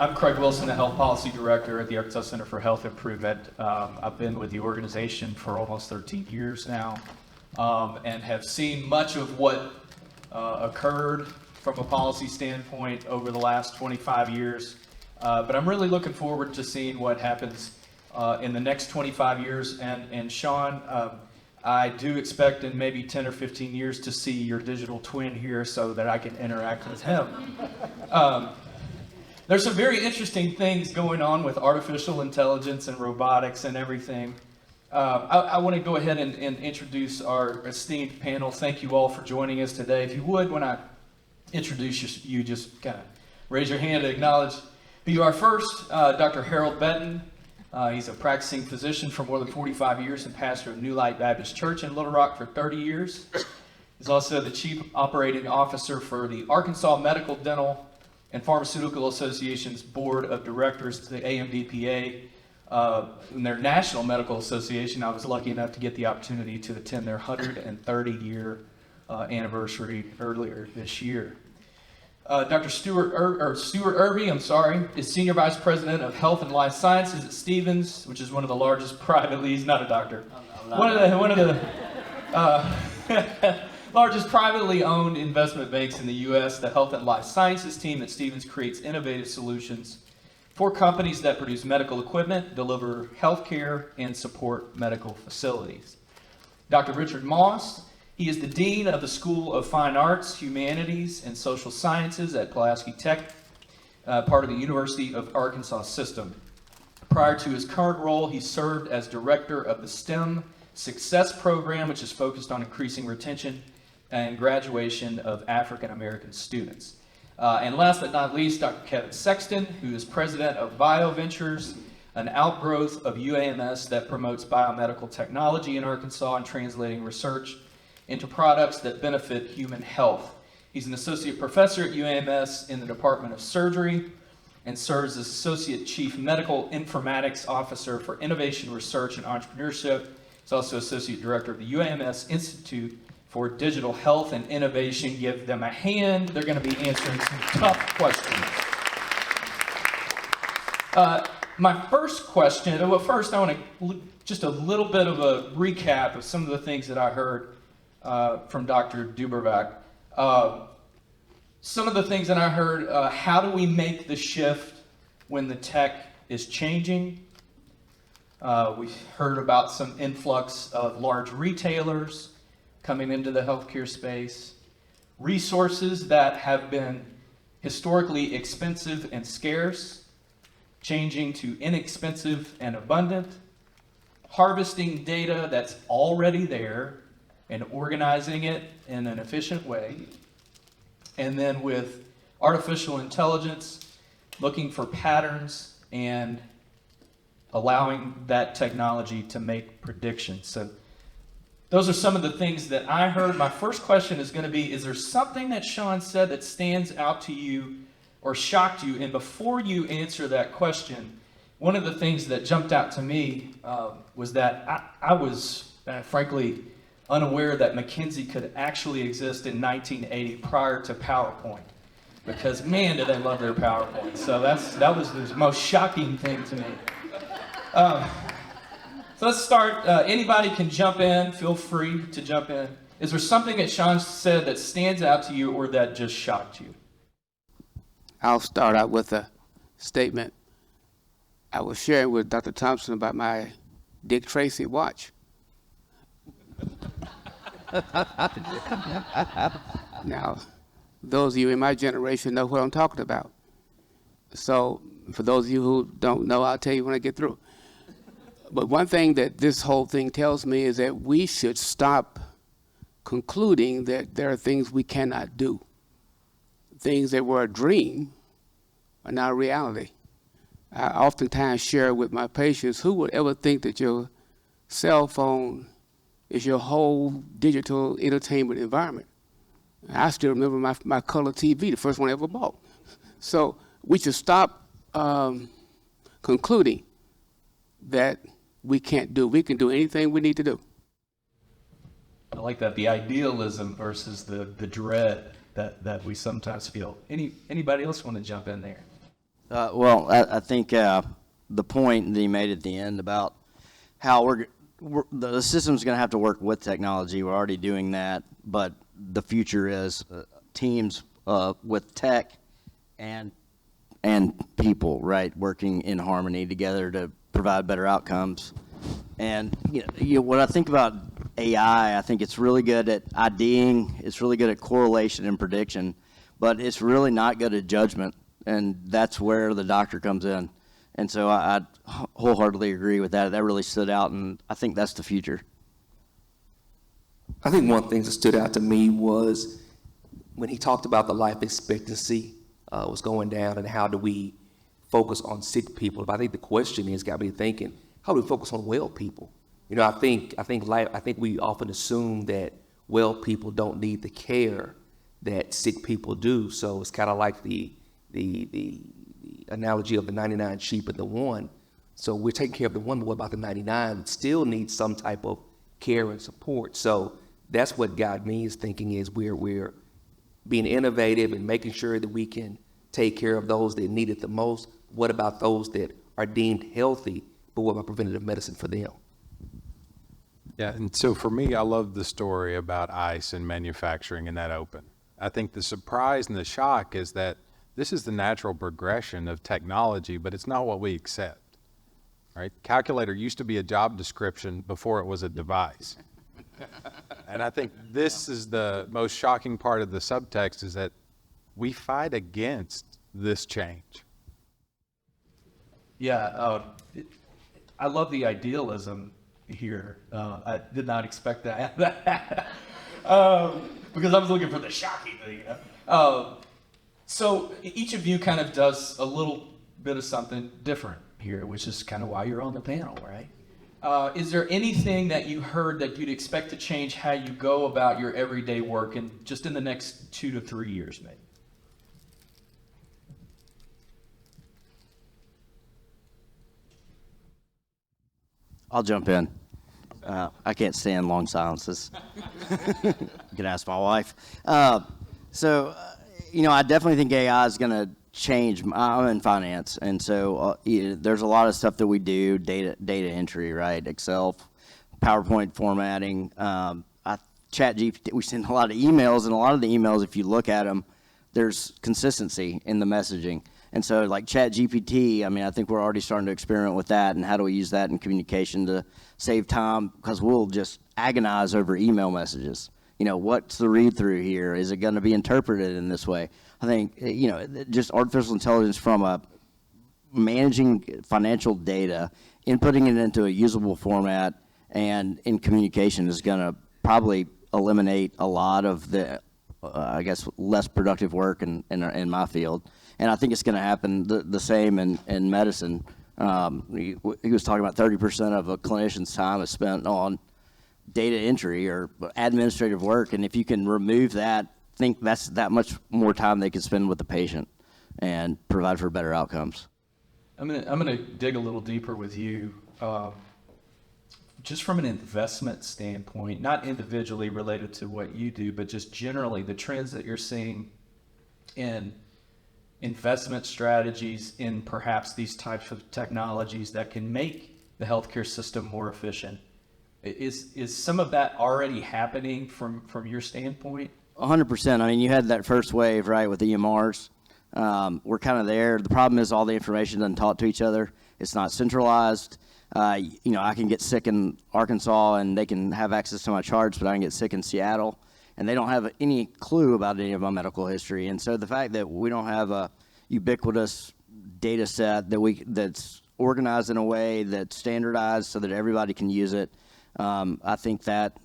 I'm Craig Wilson, the Health Policy Director at the Arkansas Center for Health Improvement. I've been with the organization for almost 13 years now, and have seen much of what occurred from a policy standpoint over the last 25 years. But I'm really looking forward to seeing what happens in the next 25 years. And Sean, I do expect in maybe 10 or 15 years to see your digital twin here so that I can interact with him. There's some very interesting things going on with artificial intelligence and robotics and everything. I want to go ahead and introduce our esteemed panel. Thank you all for joining us today. If you would, when I introduce you, just kind of raise your hand to acknowledge who you are. First, Dr. Harold Betton. He's a practicing physician for more than 45 years and pastor of New Light Baptist Church in Little Rock for 30 years. He's also the Chief Operating Officer for the Arkansas Medical, Dental, and Pharmaceutical Association's Board of Directors, the AMDPA, in their National Medical Association. I was lucky enough to get the opportunity to attend their 130-year anniversary earlier this year. Dr. Stuart Irby, is Senior Vice President of Health and Life Sciences at Stevens, which is one of the largest privately, he's not a doctor, one of the largest privately owned investment banks in the U.S. The Health and Life Sciences team at Stevens creates innovative solutions for companies that produce medical equipment, deliver health care, and support medical facilities. Dr. Richard Moss, he is the Dean of the School of Fine Arts, Humanities, and Social Sciences at Pulaski Tech, part of the University of Arkansas system. Prior to his current role, he served as Director of the STEM Success Program, which is focused on increasing retention and graduation of African American students. And last but not least, Dr. Kevin Sexton, who is President of BioVentures, an outgrowth of UAMS that promotes biomedical technology in Arkansas and translating research into products that benefit human health. He's an associate professor at UAMS in the Department of Surgery and serves as Associate Chief Medical Informatics Officer for Innovation Research and Entrepreneurship. He's also Associate Director of the UAMS Institute for Digital Health and Innovation. Give them a hand. They're going to be answering some tough questions. My first question, well, first I want to just a little bit of a recap of some of the things that I heard from Dr. Dubervac. Some of the things that I heard, how do we make the shift when the tech is changing? We heard about some influx of large retailers coming into the healthcare space, resources that have been historically expensive and scarce, changing to inexpensive and abundant, harvesting data that's already there and organizing it in an efficient way, and then with artificial intelligence, looking for patterns and allowing that technology to make predictions. So those are some of the things that I heard. My first question is going to be, is there something that Sean said that stands out to you or shocked you? And before you answer that question, one of the things that jumped out to me was that I was frankly unaware that McKinsey could actually exist in 1980 prior to PowerPoint, because man, did they love their PowerPoint. So that was the most shocking thing to me. So let's start. Anybody can jump in. Feel free to jump in. Is there something that Sean said that stands out to you or that just shocked you? I'll start out with a statement. I was sharing with Dr. Thompson about my Dick Tracy watch. Now, those of you in my generation know what I'm talking about. So for those of you who don't know, I'll tell you when I get through. But one thing that this whole thing tells me is that we should stop concluding that there are things we cannot do. Things that were a dream are now reality. I oftentimes share with my patients, who would ever think that your cell phone is your whole digital entertainment environment? I still remember my color TV, the first one I ever bought. So we should stop concluding that we can't do. We can do anything we need to do. I like that, the idealism versus the dread that we sometimes feel. Anybody else want to jump in there? Well, I think the point that he made at the end about how the system's going to have to work with technology. We're already doing that, but the future is teams with tech and people, right, working in harmony together to provide better outcomes. And when I think about AI, I think it's really good at IDing, it's really good at correlation and prediction, but it's really not good at judgment, and that's where the doctor comes in. And so I wholeheartedly agree with that. That really stood out, and I think that's the future. I think one thing that stood out to me was when he talked about the life expectancy was going down and how do we focus on sick people. But I think the question is, got me thinking, how do we focus on well people? I think we often assume that well people don't need the care that sick people do. So it's kind of like the analogy of the 99 sheep and the one. So we're taking care of the one, but what about the 99 that still needs some type of care and support? So that's what got me is thinking is we're being innovative and making sure that we can take care of those that need it the most. What about those that are deemed healthy, but what about preventative medicine for them? Yeah, and so for me, I love the story about ICE and manufacturing and that open. I think the surprise and the shock is that this is the natural progression of technology, but it's not what we accept, right? Calculator used to be a job description before it was a device. And I think this is the most shocking part of the subtext is that we fight against this change. Yeah, I love the idealism here. I did not expect that because I was looking for the shocking thing. So each of you kind of does a little bit of something different here, which is kind of why you're on the panel, right? Is there anything that you heard that you'd expect to change how you go about your everyday work in just in the next 2 to 3 years, maybe? I'll jump in. I can't stand long silences. You can ask my wife. I definitely think AI is going to change. I'm in finance, and so there's a lot of stuff that we do, data entry, right? Excel, PowerPoint formatting, ChatGPT. We send a lot of emails, and a lot of the emails, if you look at them, there's consistency in the messaging. And so like ChatGPT, I think we're already starting to experiment with that, and how do we use that in communication to save time, because we'll just agonize over email messages. What's the read through here? Is it going to be interpreted in this way? I think, just artificial intelligence from managing financial data, inputting it into a usable format and in communication is going to probably eliminate a lot of the, less productive work in my field. And I think it's going to happen the same in medicine. He was talking about 30% of a clinician's time is spent on data entry or administrative work, and if you can remove that, I think that's that much more time they can spend with the patient and provide for better outcomes. I'm gonna dig a little deeper with you, just from an investment standpoint, not individually related to what you do, but just generally the trends that you're seeing in investment strategies in perhaps these types of technologies that can make the healthcare system more efficient. Is some of that already happening from your standpoint? 100%. You had that first wave, right, with EMRs. We're kind of there. The problem is all the information doesn't talk to each other. It's not centralized. I can get sick in Arkansas and they can have access to my charts, but I can get sick in Seattle and they don't have any clue about any of my medical history. And so the fact that we don't have a ubiquitous data set that's organized in a way that's standardized so that everybody can use it, I think that's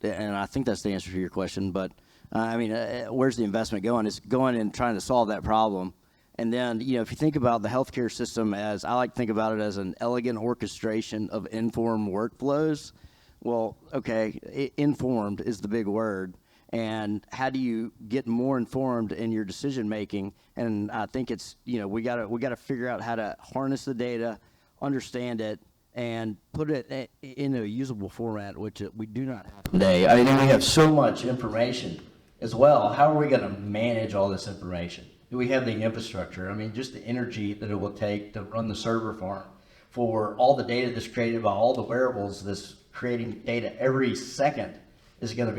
the answer to your question. But where's the investment going? It's going and trying to solve that problem. And then, if you think about the healthcare system as, I like to think about it as an elegant orchestration of informed workflows. Well, okay, informed is the big word. And how do you get more informed in your decision making? And I think it's, we gotta figure out how to harness the data, understand it, and put it in a usable format, which we do not have today. We have so much information as well. How are we going to manage all this information? Do we have the infrastructure? I mean, just the energy that it will take to run the server farm for all the data that's created by all the wearables that's creating data every second is going to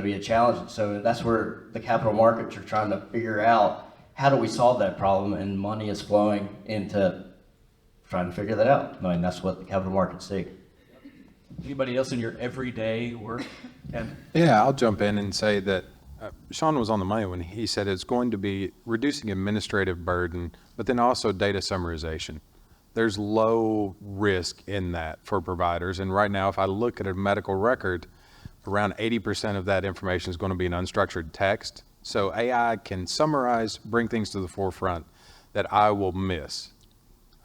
be a challenge. So that's where the capital markets are trying to figure out how do we solve that problem, and money is flowing into trying to figure that out. I mean, that's what the capital markets seek. Anybody else in your everyday work? And Yeah, I'll jump in and say that Sean was on the money when he said it's going to be reducing administrative burden, but then also data summarization. There's low risk in that for providers. And right now, if I look at a medical record, around 80% of that information is going to be in unstructured text. So AI can summarize, bring things to the forefront that I will miss.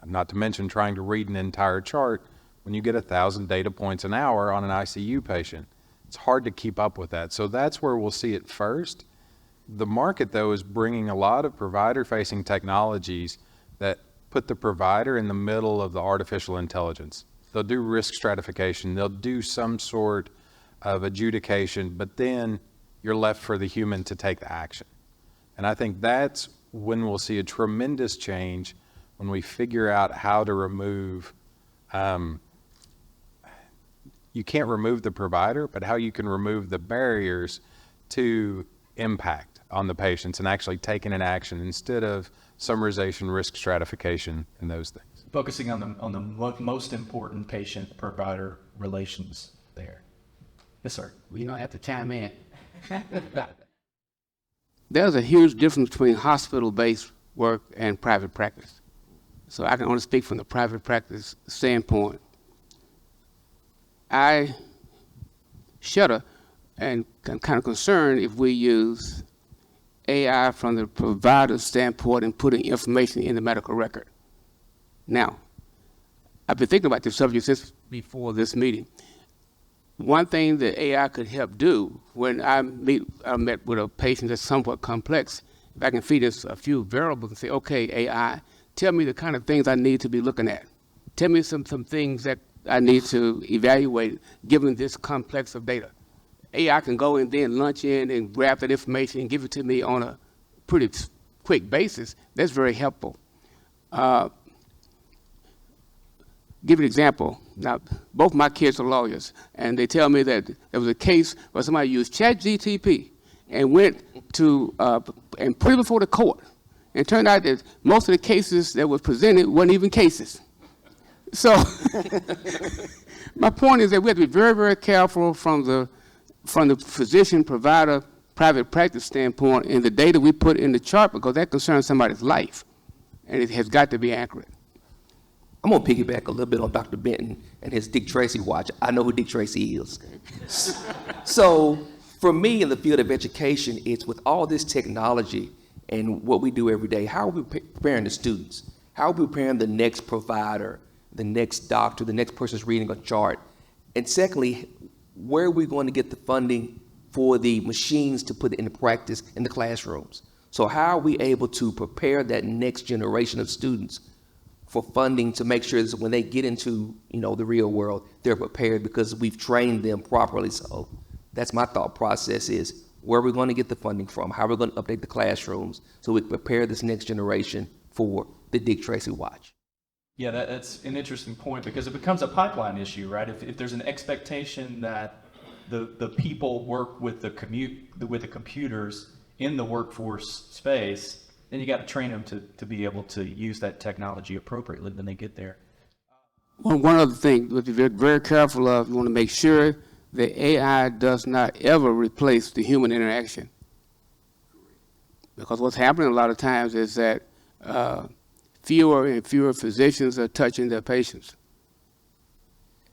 Not to mention trying to read an entire chart when you get 1,000 data points an hour on an ICU patient. It's hard to keep up with that. So that's where we'll see it first. The market, though, is bringing a lot of provider-facing technologies that put the provider in the middle of the artificial intelligence. They'll do risk stratification. They'll do some sort of adjudication, but then you're left for the human to take the action. And I think that's when we'll see a tremendous change, when we figure out how to remove you can't remove the provider, but how you can remove the barriers to impact on the patients and actually taking an action instead of summarization, risk stratification, and those things. focusing on the most important patient-provider relations there. Yes, sir. We don't have to chime in. There's a huge difference between hospital-based work and private practice. So I can only speak from the private practice standpoint. I shudder and I'm kind of concerned if we use AI from the provider standpoint and putting information in the medical record. Now, I've been thinking about this subject since before this meeting. One thing that AI could help do when I met with a patient that's somewhat complex, if I can feed us a few variables and say, okay, AI, tell me the kind of things I need to be looking at. Tell me some things that I need to evaluate given this complex of data. AI can go and then launch in and grab that information and give it to me on a pretty quick basis. That's very helpful. Give an example. Now, both my kids are lawyers, and they tell me that there was a case where somebody used ChatGPT and went to and put it before the court. And it turned out that most of the cases that were presented weren't even cases. So my point is that we have to be very, very careful from the physician, provider, private practice standpoint in the data we put in the chart, because that concerns somebody's life, and it has got to be accurate. I'm gonna piggyback a little bit on Dr. Benton and his Dick Tracy watch. I know who Dick Tracy is. So for me in the field of education, it's with all this technology and what we do every day, how are we preparing the students? How are we preparing the next provider, the next doctor, the next person who's reading a chart? And secondly, where are we going to get the funding for the machines to put it into practice in the classrooms? So how are we able to prepare that next generation of students for funding to make sure that when they get into, the real world, they're prepared because we've trained them properly? So that's my thought process is, where are we going to get the funding from? How are we going to update the classrooms so we can prepare this next generation for the Dick Tracy watch? Yeah, that's an interesting point, because it becomes a pipeline issue, right? If there's an expectation that the people work with the computers in the workforce space, then you got to train them to be able to use that technology appropriately when they get there. One other thing to be very, very careful of, you want to make sure that AI does not ever replace the human interaction. Because what's happening a lot of times is that fewer and fewer physicians are touching their patients.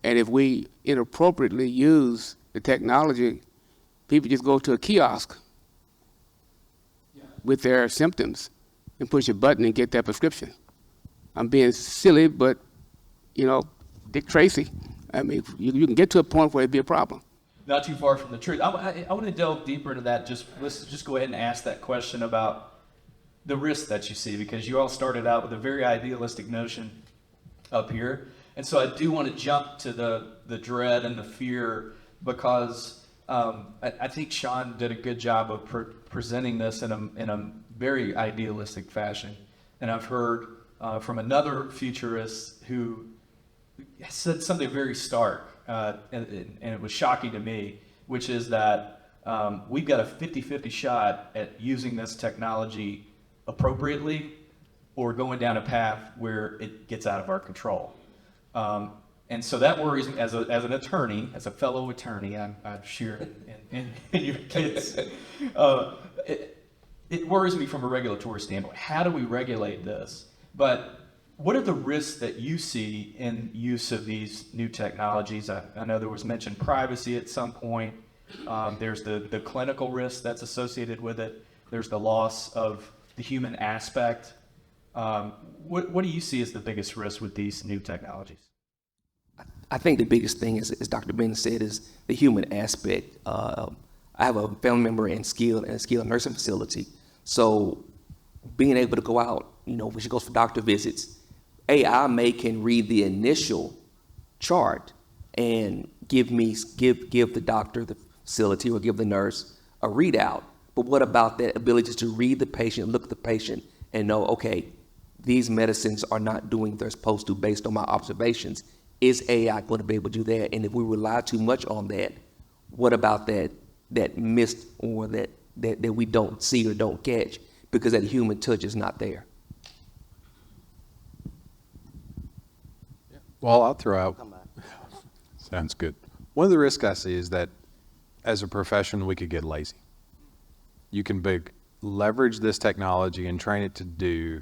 And if we inappropriately use the technology, people just go to a kiosk with their symptoms and push a button and get their prescription. I'm being silly, but, Dick Tracy, I mean, you can get to a point where it'd be a problem. Not too far from the truth. I want to delve deeper into that. Let's just go ahead and ask that question about the risks that you see, because you all started out with a very idealistic notion up here. And so I do want to jump to the dread and the fear, because I think Sean did a good job of presenting this in a very idealistic fashion. And I've heard from another futurist who said something very stark, and it was shocking to me, which is that we've got a 50-50 shot at using this technology appropriately or going down a path where it gets out of our control. And so that worries me as an attorney, as a fellow attorney. I'm sure in your kids. It worries me from a regulatory standpoint. How do we regulate this? But what are the risks that you see in use of these new technologies? I know there was mentioned privacy at some point. There's the clinical risk that's associated with it. There's the loss of the human aspect. What do you see as the biggest risk with these new technologies? I think the biggest thing, as Dr. Ben said, is the human aspect. I have a family member in a skilled nursing facility. So being able to go out, when she goes for doctor visits, AI can read the initial chart and give the doctor, the facility, or give the nurse a readout. But what about that ability to read the patient, look at the patient, and know, okay, these medicines are not doing what they're supposed to based on my observations? Is AI going to be able to do that? And if we rely too much on that, what about that missed or that we don't see or don't catch because that human touch is not there? Well, I'll throw out. Sounds good. One of the risks I see is that as a profession, we could get lazy. You can leverage this technology and train it to do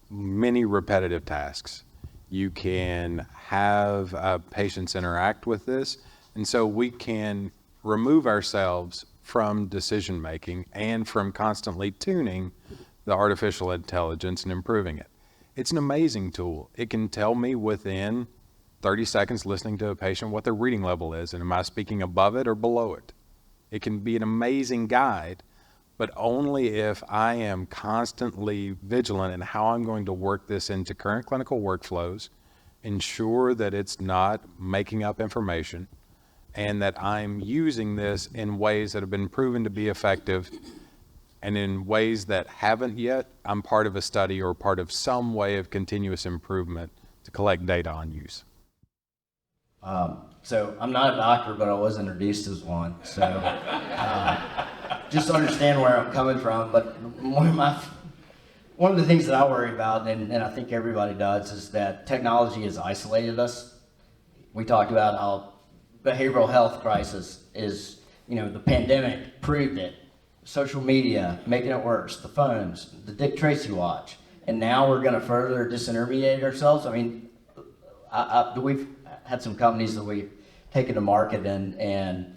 many repetitive tasks. You can have patients interact with this, and so we can remove ourselves from decision making and from constantly tuning the artificial intelligence and improving it. It's an amazing tool. It can tell me within 30 seconds listening to a patient what their reading level is, and am I speaking above it or below it? It can be an amazing guide, but only if I am constantly vigilant in how I'm going to work this into current clinical workflows, ensure that it's not making up information, and that I'm using this in ways that have been proven to be effective, and in ways that haven't yet, I'm part of a study or part of some way of continuous improvement to collect data on use. So I'm not a doctor, but I was introduced as one. So just understand where I'm coming from. But one of the things that I worry about, and I think everybody does, is that technology has isolated us. We talked about how behavioral health crisis is, the pandemic proved it. Social media making it worse, the phones, the Dick Tracy watch, and now we're going to further disintermediate ourselves. I mean, we've had some companies that we've taken to market, and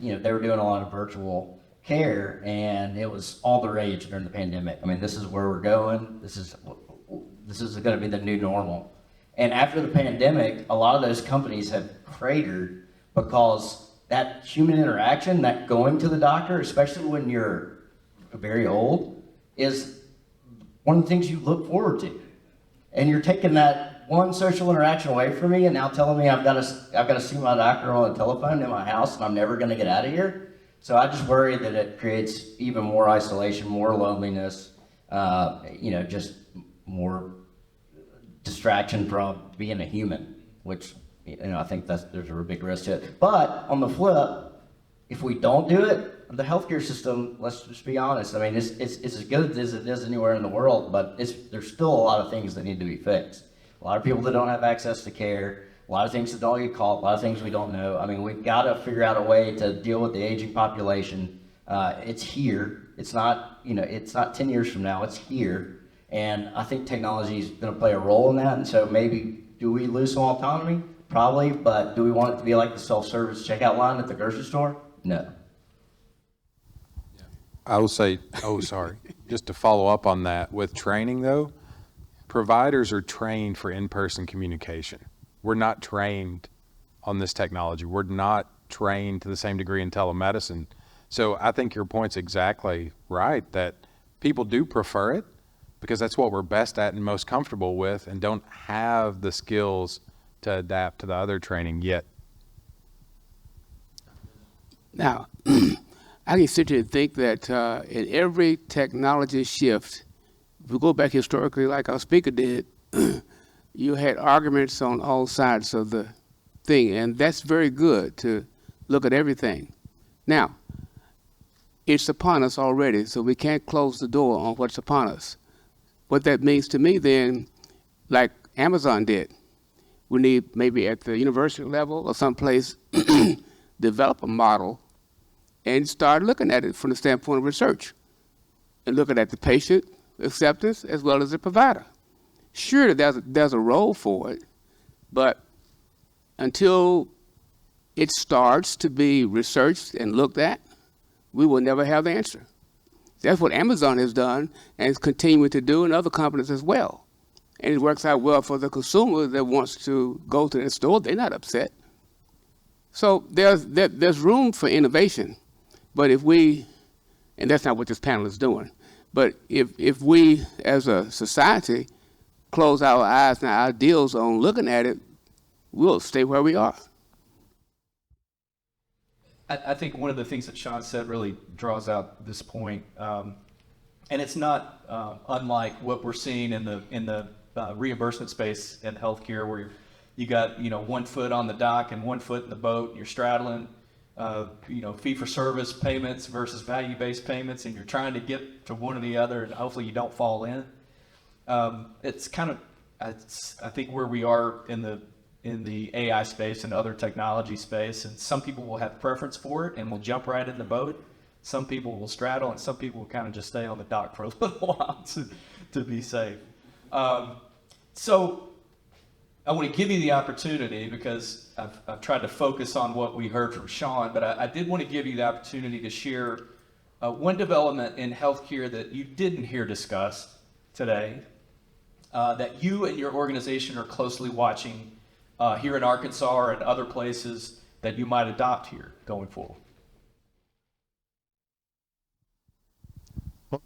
they were doing a lot of virtual care, and it was all the rage during the pandemic. I mean, this is where we're going. This is going to be the new normal. And after the pandemic, a lot of those companies have cratered because that human interaction, that going to the doctor, especially when you're very old, is one of the things you look forward to. And you're taking that one social interaction away from me, and now telling me I've got to see my doctor on the telephone in my house, and I'm never going to get out of here. So I just worry that it creates even more isolation, more loneliness, just more distraction from being a human, which I think there's a big risk to it. But on the flip, if we don't do it, the healthcare system, let's just be honest, I mean, it's as good as it is anywhere in the world, but there's still a lot of things that need to be fixed. A lot of people that don't have access to care, a lot of things that don't get caught, a lot of things we don't know. I mean, we've got to figure out a way to deal with the aging population. It's here. It's not, it's not 10 years from now, it's here. And I think technology is going to play a role in that. And so maybe, do we lose some autonomy? Probably, but do we want it to be like the self-service checkout line at the grocery store? No. I will say, just to follow up on that, with training though, providers are trained for in-person communication. We're not trained on this technology. We're not trained to the same degree in telemedicine. So I think your point's exactly right, that people do prefer it because that's what we're best at and most comfortable with, and don't have the skills to adapt to the other training yet. Now, I can sit here and think that in every technology shift, we go back historically, like our speaker did, you had arguments on all sides of the thing, and that's very good to look at everything. Now, it's upon us already, so we can't close the door on what's upon us. What that means to me then, like Amazon did, we need maybe at the university level or someplace develop a model and start looking at it from the standpoint of research and looking at the patient acceptance as well as the provider. Sure, there's a role for it, but until it starts to be researched and looked at, we will never have the answer. That's what Amazon has done and is continuing to do, and other companies as well. And it works out well for the consumer that wants to go to the store. They're not upset. So there's room for innovation, but if we, and that's not what this panel is doing, but if we as a society close our eyes and our ideals on looking at it, we'll stay where we are. I think one of the things that Sean said really draws out this point, and it's not unlike what we're seeing in the reimbursement space in healthcare, where you got 1 foot on the dock and 1 foot in the boat, and you're straddling fee-for-service payments versus value-based payments, and you're trying to get to one or the other, and hopefully you don't fall in. It's kind of, I think, where we are in the AI space and other technology space, and some people will have preference for it and will jump right in the boat. Some people will straddle, and some people will kind of just stay on the dock for a little while to be safe. So I want to give you the opportunity, because I've tried to focus on what we heard from Sean, but I did want to give you the opportunity to share one development in healthcare that you didn't hear discussed today, that you and your organization are closely watching here in Arkansas or in other places that you might adopt here going forward.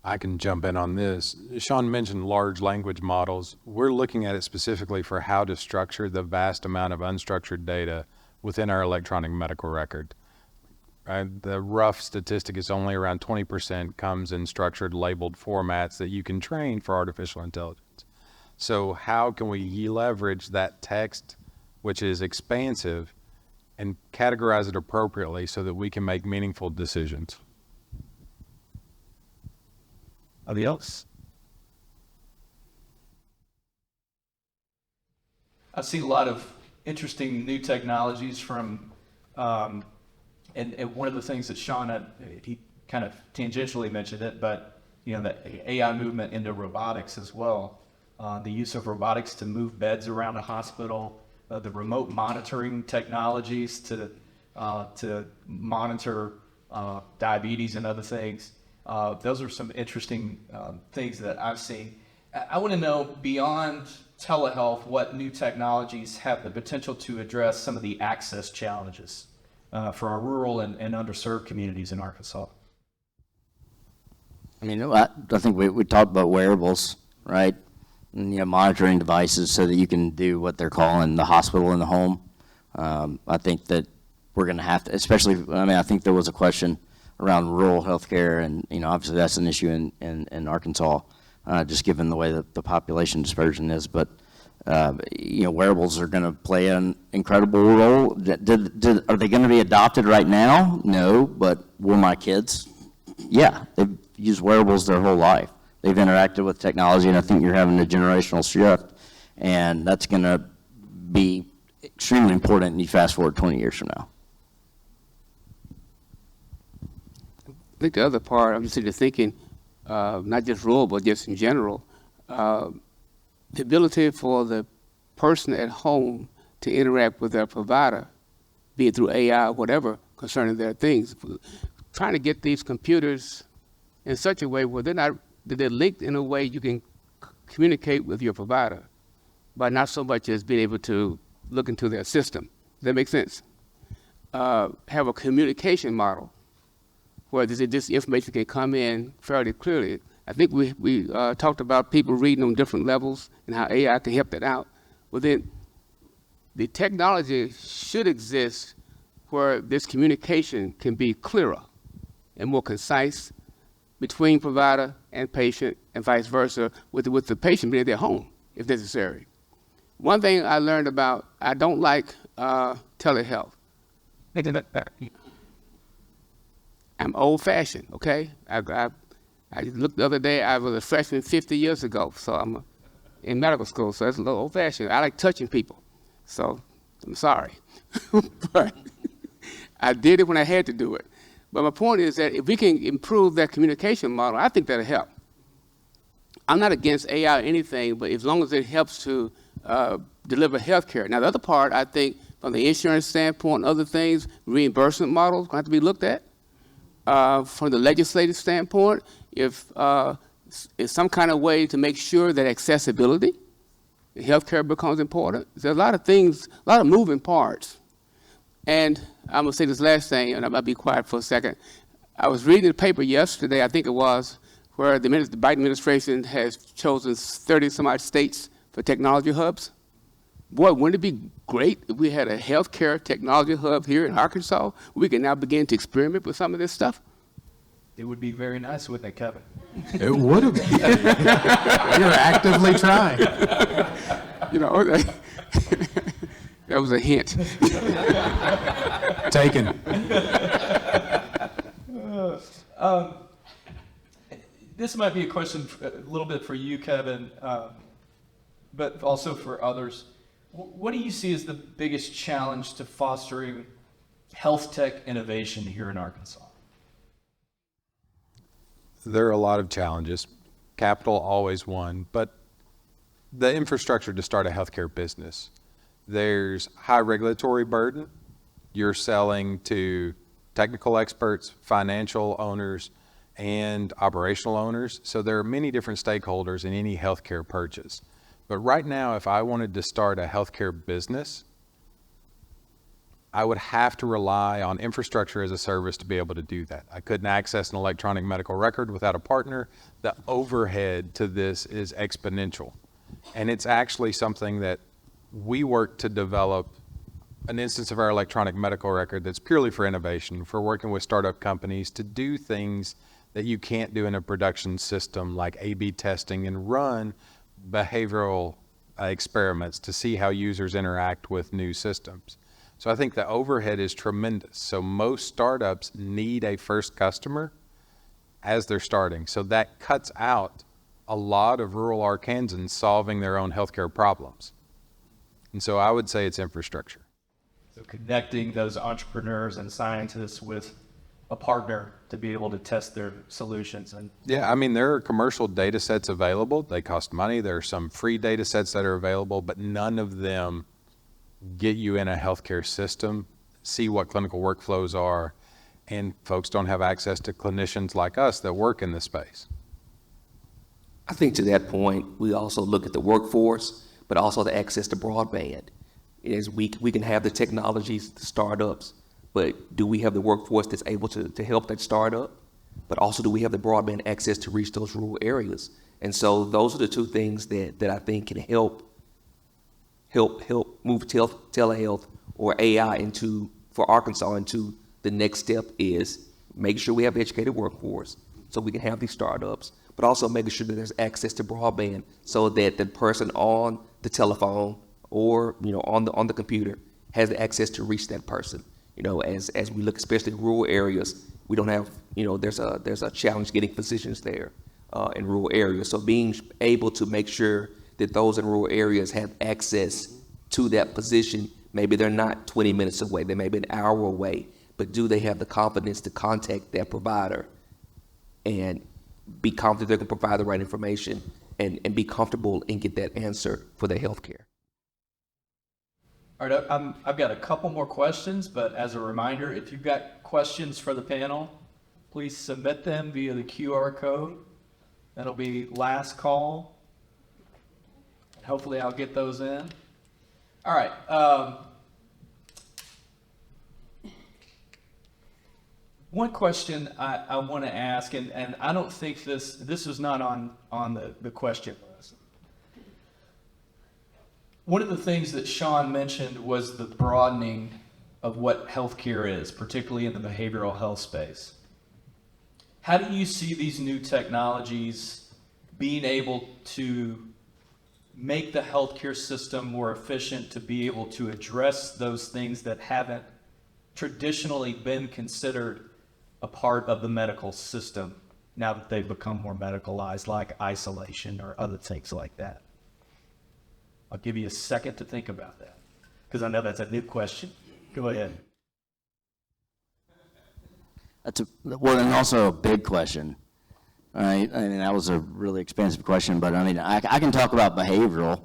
I can jump in on this. Sean mentioned large language models. We're looking at it specifically for how to structure the vast amount of unstructured data within our electronic medical record. The rough statistic is only around 20% comes in structured labeled formats that you can train for artificial intelligence. So how can we leverage that text, which is expansive, and categorize it appropriately so that we can make meaningful decisions? Anybody else? I've seen a lot of interesting new technologies from, and one of the things that Sean, he kind of tangentially mentioned it, but the AI movement into robotics as well. The use of robotics to move beds around a hospital, the remote monitoring technologies to monitor diabetes and other things. Those are some interesting things that I've seen. I want to know, beyond telehealth, what new technologies have the potential to address some of the access challenges for our rural and underserved communities in Arkansas. I mean, I think we talked about wearables, right? And, monitoring devices so that you can do what they're calling the hospital in the home. I think that we're going to have to, especially, I think there was a question around rural healthcare, and obviously that's an issue in Arkansas, just given the way that the population dispersion is. But wearables are going to play an incredible role. Are they going to be adopted right now? No, but will my kids? Yeah, they've used wearables their whole life. They've interacted with technology, and I think you're having a generational shift, and that's going to be extremely important. And you fast forward 20 years from now. I think the other part, I'm just thinking, not just rural, but just in general, the ability for the person at home to interact with their provider, be it through AI or whatever, concerning their things, trying to get these computers in such a way where they're linked in a way you can communicate with your provider, but not so much as being able to look into their system. Does that make sense? Have a communication model where this information can come in fairly clearly. I think we talked about people reading on different levels and how AI can help that out. Well, then the technology should exist where this communication can be clearer and more concise. between provider and patient and vice versa, with the patient being at their home if necessary. One thing I learned about, I don't like telehealth. I'm old-fashioned, okay? I looked the other day, I was a freshman 50 years ago, so I'm in medical school, so that's a little old-fashioned. I like touching people, so I'm sorry. But I did it when I had to do it. But my point is that if we can improve that communication model, I think that'll help. I'm not against AI or anything, but as long as it helps to deliver health care. Now, the other part, I think, from the insurance standpoint and other things, reimbursement models have to be looked at. From the legislative standpoint, if some kind of way to make sure that accessibility, healthcare becomes important. There's a lot of things, a lot of moving parts. And I'm gonna say this last thing, and I'm gonna be quiet for a second. I was reading the paper yesterday, I think it was, where the Biden administration has chosen 30 some odd states for technology hubs. Boy, wouldn't it be great if we had a healthcare technology hub here in Arkansas? We can now begin to experiment with some of this stuff. It would be very nice, wouldn't it, Kevin? It would have been. You're actively trying. You know, that was a hint. Taken. This might be a question a little bit for you, Kevin, but also for others. What do you see as the biggest challenge to fostering health tech innovation here in Arkansas? There are a lot of challenges. Capital always one, but the infrastructure to start a healthcare business. There's high regulatory burden. You're selling to technical experts, financial owners, and operational owners. So there are many different stakeholders in any healthcare purchase. But right now, if I wanted to start a healthcare business, I would have to rely on infrastructure as a service to be able to do that. I couldn't access an electronic medical record without a partner. The overhead to this is exponential. And it's actually something that we work to develop an instance of our electronic medical record that's purely for innovation, for working with startup companies to do things that you can't do in a production system like A/B testing and run behavioral experiments to see how users interact with new systems. So I think the overhead is tremendous. So most startups need a first customer as they're starting. So that cuts out a lot of rural Arkansans solving their own healthcare problems. And so I would say it's infrastructure. So connecting those entrepreneurs and scientists with a partner to be able to test their solutions. And Yeah, I mean, there are commercial data sets available. They cost money. There are some free data sets that are available, but none of them get you in a healthcare system, see what clinical workflows are, and folks don't have access to clinicians like us that work in this space. I think to that point, we also look at the workforce, but also the access to broadband. We can have the technologies, the startups, but do we have the workforce that's able to help that startup? But also, do we have the broadband access to reach those rural areas? And so those are the two things that I think can help move telehealth or AI for Arkansas into the next step is make sure we have educated workforce so we can have these startups, but also making sure that there's access to broadband so that the person on the telephone or on the computer has the access to reach that person. As we look, especially in rural areas, we don't have, there's a challenge getting physicians there in rural areas. So being able to make sure that those in rural areas have access to that position, maybe they're not 20 minutes away, they may be an hour away, but do they have the confidence to contact their provider and be confident they can provide the right information and be comfortable and get that answer for their health care? all right, I've got a couple more questions, but as a reminder, if you've got questions for the panel, please submit them via the QR code. That'll be last call. Hopefully I'll get those in. All right. One question I want to ask, and I don't think this is not on the question list. One of the things that Sean mentioned was the broadening of what healthcare is, particularly in the behavioral health space. How do you see these new technologies being able to make the healthcare system more efficient, to be able to address those things that haven't traditionally been considered a part of the medical system now that they've become more medicalized, like isolation or other things like that? I'll give you a second to think about that, because I know that's a new question. Go ahead. Well, and also a big question, right? I mean, that was a really expansive question, but I mean, I can talk about behavioral,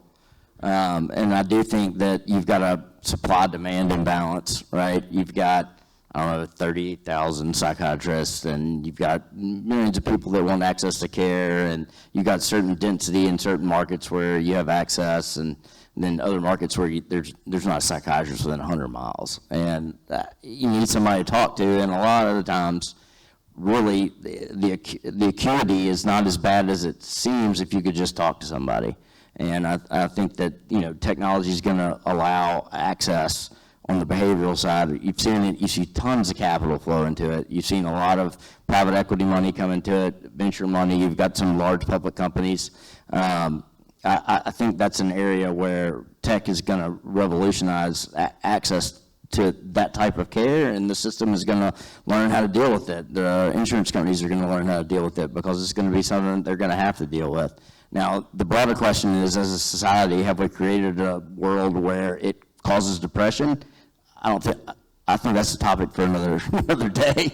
and I do think that you've got a supply-demand imbalance, right? You've got, I don't know, 38,000 psychiatrists, and you've got millions of people that want access to care, and you've got certain density in certain markets where you have access, and then other markets where there's not a psychiatrist within 100 miles. And you need somebody to talk to, and a lot of the times, really, the acuity is not as bad as it seems if you could just talk to somebody. And I think that, you know, technology is going to allow access on the behavioral side. You've seen it, you see tons of capital flow into it. You've seen a lot of private equity money come into it, venture money. You've got some large public companies. I think that's an area where tech is going to revolutionize access to that type of care, and the system is going to learn how to deal with it. The insurance companies are going to learn how to deal with it because it's going to be something they're going to have to deal with. Now, the broader question is, as a society, have we created a world where it causes depression? I think that's a topic for another day.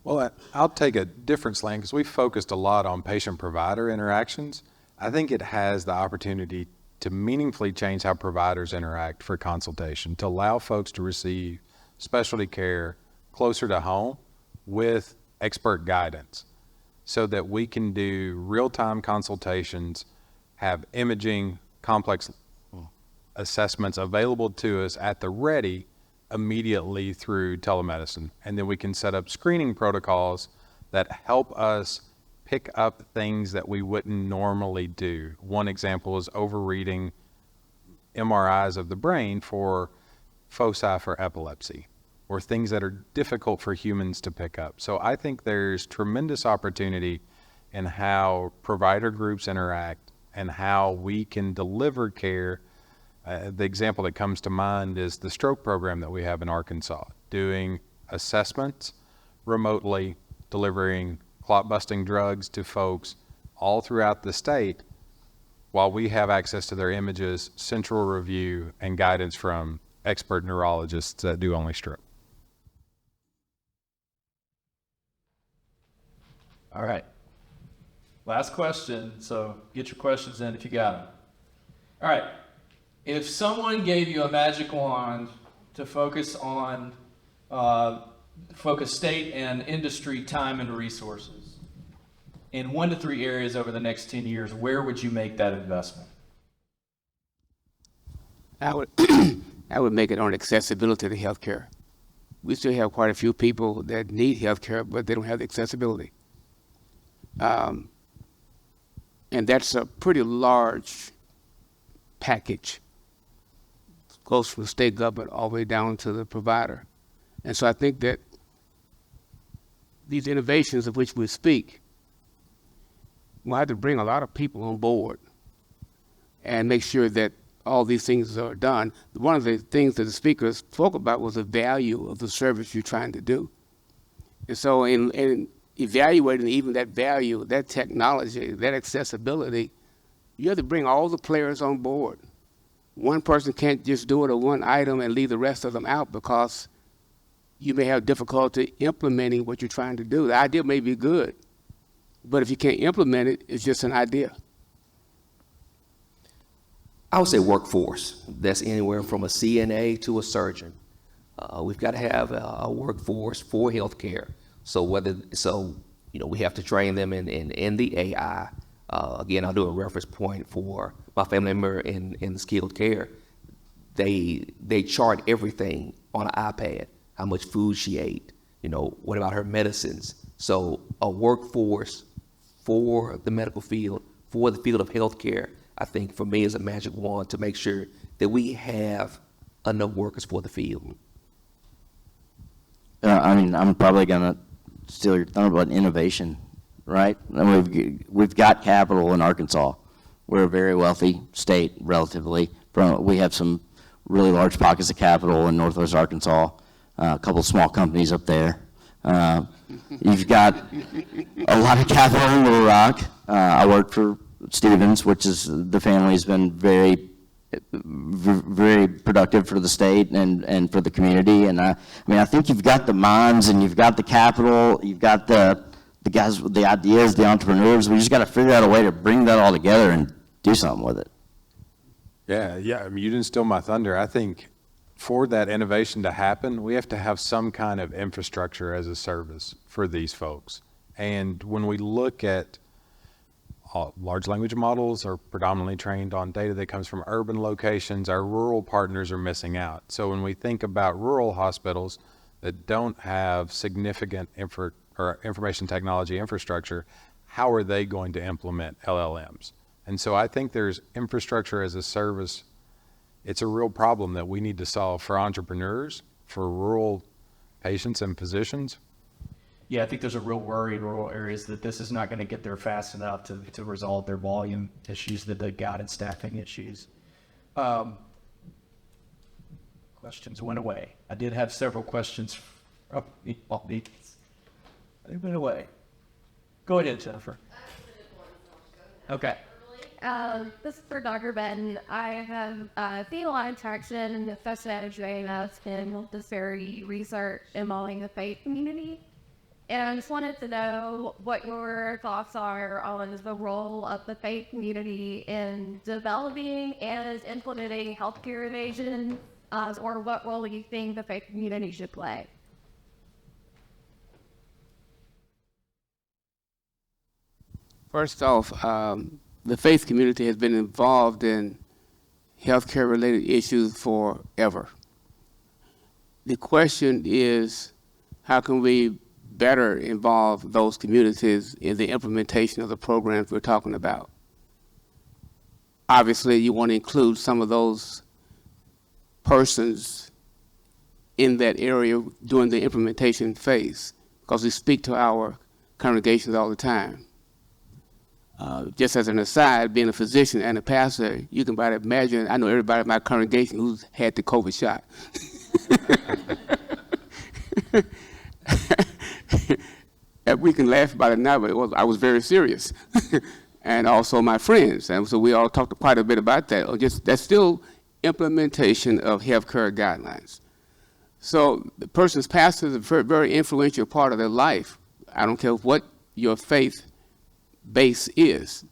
Well, I'll take a different slant because we've focused a lot on patient-provider interactions. I think it has the opportunity to meaningfully change how providers interact for consultation, to allow folks to receive specialty care closer to home with expert guidance so that we can do real-time consultations, have imaging, complex assessments available to us at the ready immediately through telemedicine. And then we can set up screening protocols that help us pick up things that we wouldn't normally do. One example is overreading MRIs of the brain for foci for epilepsy, or things that are difficult for humans to pick up. So I think there's tremendous opportunity in how provider groups interact and how we can deliver care. The example that comes to mind is the stroke program that we have in Arkansas, doing assessments remotely, delivering clot-busting drugs to folks all throughout the state while we have access to their images, central review, and guidance from expert neurologists that do only stroke. All right. Last question, so get your questions in if you got them. All right. If someone gave you a magic wand to focus on, focus state and industry time and resources in 1 to 3 areas over the next 10 years, where would you make that investment? I would make it on accessibility to healthcare. We still have quite a few people that need healthcare, but they don't have the accessibility. And that's a pretty large package. Goes from the state government all the way down to the provider. And so I think that these innovations of which we speak, we'll have to bring a lot of people on board and make sure that all these things are done. One of the things that the speakers spoke about was the value of the service you're trying to do. And so in evaluating even that value, that technology, that accessibility, you have to bring all the players on board. One person can't just do it on one item and leave the rest of them out because you may have difficulty implementing what you're trying to do. The idea may be good, but if you can't implement it, it's just an idea. I would say workforce. That's anywhere from a CNA to a surgeon. We've got to have a workforce for healthcare. So we have to train them in the AI. Again, I'll do a reference point for my family member in skilled care. They chart everything on an iPad, how much food she ate, what about her medicines. So a workforce for the medical field, for the field of healthcare, I think for me is a magic wand to make sure that we have enough workers for the field. I mean, I'm probably gonna steal your thunder, but innovation, right? And we've got capital in Arkansas. We're a very wealthy state, relatively. We have some really large pockets of capital in Northwest Arkansas. A couple of small companies up there. You've got a lot of capital in Little Rock. I work for Stevens, which is the family's been very productive for the state and for the community. And I mean, I think you've got the minds and you've got the capital, you've got the guys with the ideas, the entrepreneurs. We just got to figure out a way to bring that all together and do something with it. Yeah. I mean, you didn't steal my thunder. I think for that innovation to happen, we have to have some kind of infrastructure as a service for these folks. And when we look at large language models are predominantly trained on data that comes from urban locations, our rural partners are missing out. So when we think about rural hospitals that don't have significant information technology infrastructure, how are they going to implement LLMs? And so I think there's infrastructure as a service. It's a real problem that we need to solve for entrepreneurs, for rural patients and physicians. Yeah, I think there's a real worry in rural areas that this is not going to get there fast enough to resolve their volume issues that they've got and staffing issues. Questions went away. I did have several questions. They went away. Go ahead, Jennifer. Okay. This is for Dr. Betton. I have seen a lot of traction, especially at JMS, in this very research involving the faith community. And I just wanted to know what your thoughts are on the role of the faith community in developing and implementing healthcare innovation, or what role you think the faith community should play. First off, the faith community has been involved in healthcare-related issues forever. The question is, how can we better involve those communities in the implementation of the programs we're talking about? Obviously, you want to include some of those persons in that area during the implementation phase, because we speak to our congregations all the time. Just as an aside, being a physician and a pastor, you can about imagine, I know everybody in my congregation who's had the COVID shot. And we can laugh about it now, but I was very serious. And also my friends, and so we all talked quite a bit about that. That's still implementation of healthcare guidelines. So the person's pastor is a very, very influential part of their life. I don't care what your faith base is.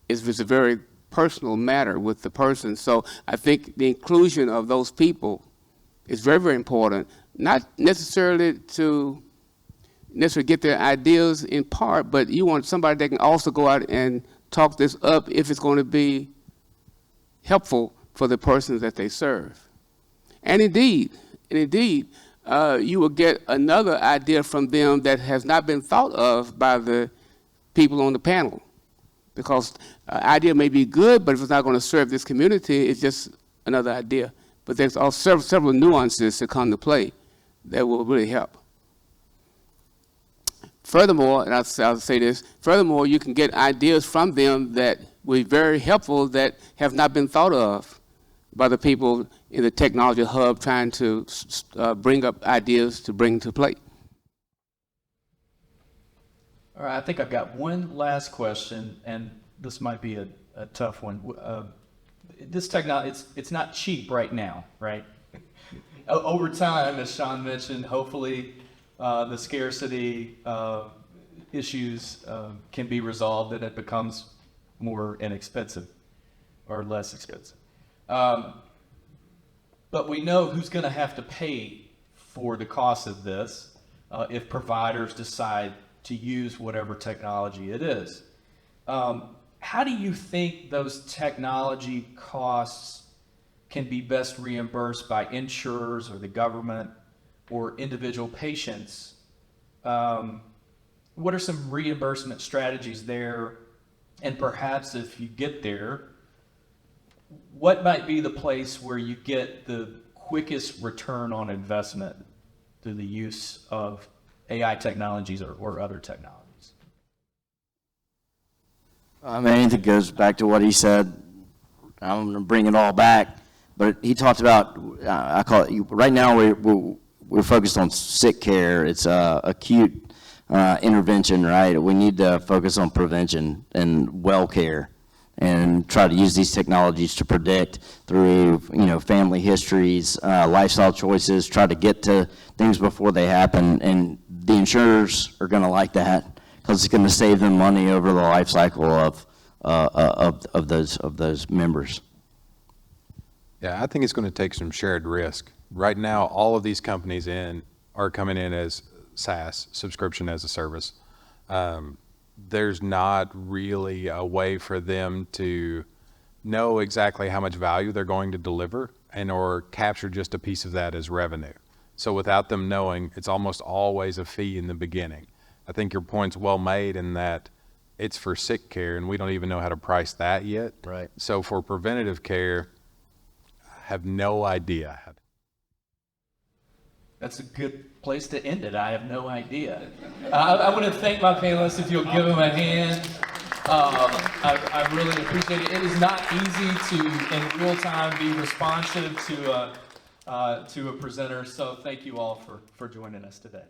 It's a very personal matter with the person. So I think the inclusion of those people is very, very important, not necessarily to get their ideas in part, but you want somebody that can also go out and talk this up if it's going to be helpful for the persons that they serve. And indeed, you will get another idea from them that has not been thought of by the people on the panel, because idea may be good, but if it's not going to serve this community, it's just another idea. But there's also several nuances that come to play that will really help. Furthermore, and I'll say this, furthermore, you can get ideas from them that will be very helpful that have not been thought of by the people in the technology hub trying to bring up ideas to bring to play. All right, I think I've got one last question, and this might be a tough one. This technology, it's not cheap right now, right? Over time, as Sean mentioned, hopefully the scarcity issues can be resolved and it becomes more inexpensive or less expensive. But we know who's going to have to pay for the cost of this if providers decide to use whatever technology it is. How do you think those technology costs can be best reimbursed by insurers or the government or individual patients? What are some reimbursement strategies there? And perhaps if you get there, what might be the place where you get the quickest return on investment through the use of AI technologies or other technologies. I mean, it goes back to what he said. I'm going to bring it all back, but he talked about, I call it, right now we're focused on sick care. It's acute intervention, right? We need to focus on prevention and well care and try to use these technologies to predict through, family histories, lifestyle choices, try to get to things before they happen. And the insurers are going to like that because it's going to save them money over the life cycle of those members. Yeah, I think it's going to take some shared risk. Right now, all of these companies are coming in as SaaS, subscription as a service. There's not really a way for them to know exactly how much value they're going to deliver or capture just a piece of that as revenue. So without them knowing, it's almost always a fee in the beginning. I think your point's well made in that it's for sick care, and we don't even know how to price that yet. Right. So for preventative care, I have no idea. That's a good place to end it. I have no idea. I want to thank my panelists. If you'll give them a hand. I really appreciate it. It is not easy to, in real time, be responsive to a presenter. So thank you all for joining us today.